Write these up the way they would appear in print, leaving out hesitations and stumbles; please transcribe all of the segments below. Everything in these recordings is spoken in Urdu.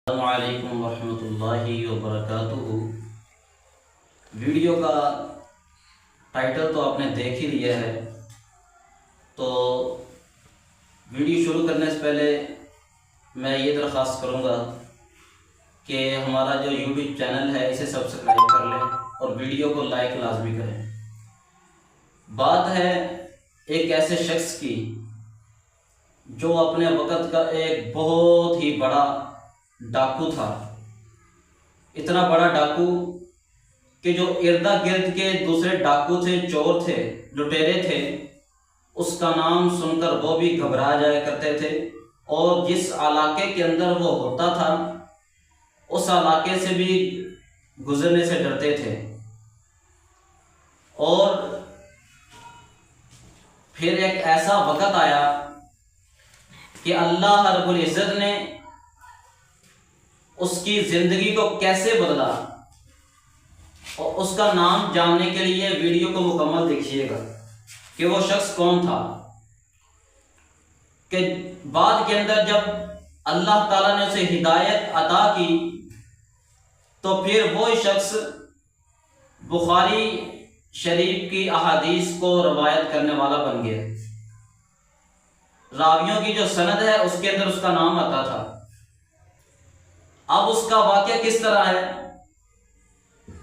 السلام علیکم ورحمۃ اللہ وبرکاتہ۔ ویڈیو کا ٹائٹل تو آپ نے دیکھ ہی لیا ہے، تو ویڈیو شروع کرنے سے پہلے میں یہ درخواست کروں گا کہ ہمارا جو یوٹیوب چینل ہے اسے سبسکرائب کر لیں اور ویڈیو کو لائک لازمی کریں۔ بات ہے ایک ایسے شخص کی جو اپنے وقت کا ایک بہت ہی بڑا ڈاکو تھا، اتنا بڑا ڈاکو کہ جو ارد گرد کے دوسرے ڈاکو تھے، چور تھے، لٹیرے تھے، اس کا نام سن کر وہ بھی گھبرا جایا کرتے تھے، اور جس علاقے کے اندر وہ ہوتا تھا اس علاقے سے بھی گزرنے سے ڈرتے تھے۔ اور پھر ایک ایسا وقت آیا کہ اللہ رب العزت نے اس کی زندگی کو کیسے بدلا، اور اس کا نام جاننے کے لیے ویڈیو کو مکمل دیکھیے گا کہ وہ شخص کون تھا۔ کہ بعد کے اندر جب اللہ تعالیٰ نے اسے ہدایت عطا کی تو پھر وہ شخص بخاری شریف کی احادیث کو روایت کرنے والا بن گیا۔ راویوں کی جو سند ہے اس کے اندر اس کا نام آتا تھا۔ اب اس کا واقعہ کس طرح ہے؟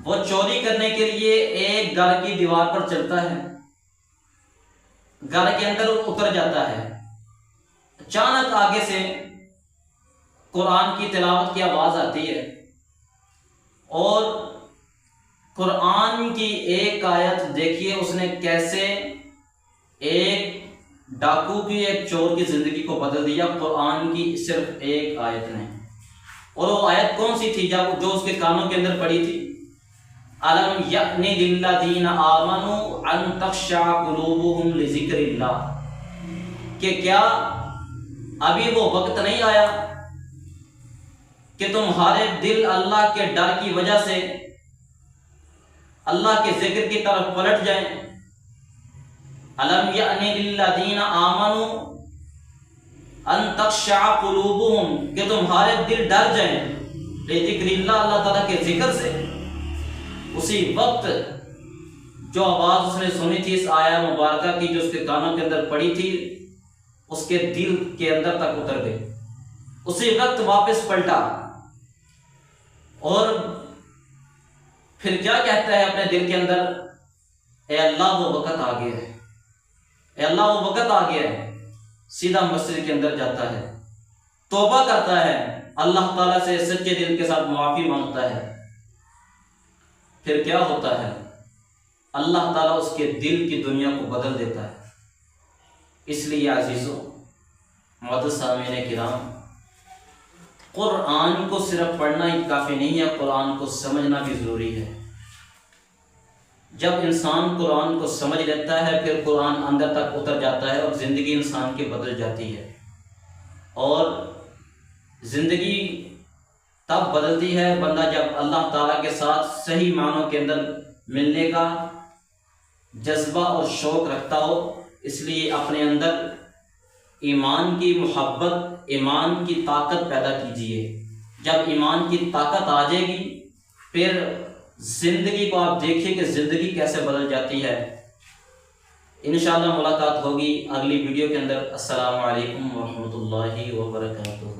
وہ چوری کرنے کے لیے ایک گھر کی دیوار پر چلتا ہے، گھر کے اندر اتر جاتا ہے، اچانک آگے سے قرآن کی تلاوت کی آواز آتی ہے، اور قرآن کی ایک آیت دیکھیے اس نے کیسے ایک ڈاکو کی، ایک چور کی زندگی کو بدل دیا قرآن کی صرف ایک آیت نے۔ اور وہ آیت کون سی تھی جو اس کے کانوں کے اندر پڑی تھی؟ أَلَمْ يَأْنِ لِلَّذِينَ آمَنُوا أَن تَخْشَعَ قُلُوبُهُمْ لِذِكْرِ اللَّهِ، کہ کیا ابھی وہ وقت نہیں آیا کہ تمہارے دل اللہ کے ڈر کی وجہ سے اللہ کے ذکر کی طرف پلٹ جائیں۔ أَلَمْ يَأْنِ لِلَّذِينَ آمَنُوا ان تخشع قلوبهم، کہ تمہارے دل ڈر جائیں، لذکر اللہ، اللہ تعالیٰ کے ذکر سے۔ اسی وقت جو آواز اس نے سنی تھی اس آیہ مبارکہ کی، جو اس کے کانوں کے اندر پڑی تھی، اس کے دل کے اندر تک اتر گئی، اسی وقت واپس پلٹا، اور پھر کیا کہتا ہے اپنے دل کے اندر؟ اے اللہ وہ وقت آ گیا ہے، اے اللہ وہ وقت آ گیا ہے۔ سیدھا مسجد کے اندر جاتا ہے، توبہ کرتا ہے، اللہ تعالیٰ سے سچے دل کے ساتھ معافی مانگتا ہے۔ پھر کیا ہوتا ہے؟ اللہ تعالیٰ اس کے دل کی دنیا کو بدل دیتا ہے۔ اس لیے عزیزوں، معزز سامعین کرام، قرآن کو صرف پڑھنا ہی کافی نہیں ہے، قرآن کو سمجھنا بھی ضروری ہے۔ جب انسان قرآن کو سمجھ لیتا ہے پھر قرآن اندر تک اتر جاتا ہے اور زندگی انسان کی بدل جاتی ہے، اور زندگی تب بدلتی ہے بندہ جب اللہ تعالیٰ کے ساتھ صحیح معنوں کے اندر ملنے کا جذبہ اور شوق رکھتا ہو۔ اس لیے اپنے اندر ایمان کی محبت، ایمان کی طاقت پیدا کیجیے۔ جب ایمان کی طاقت آ جائے گی پھر زندگی کو آپ دیکھیے کہ زندگی کیسے بدل جاتی ہے۔ انشاءاللہ ملاقات ہوگی اگلی ویڈیو کے اندر۔ السلام علیکم ورحمۃ اللہ وبرکاتہ۔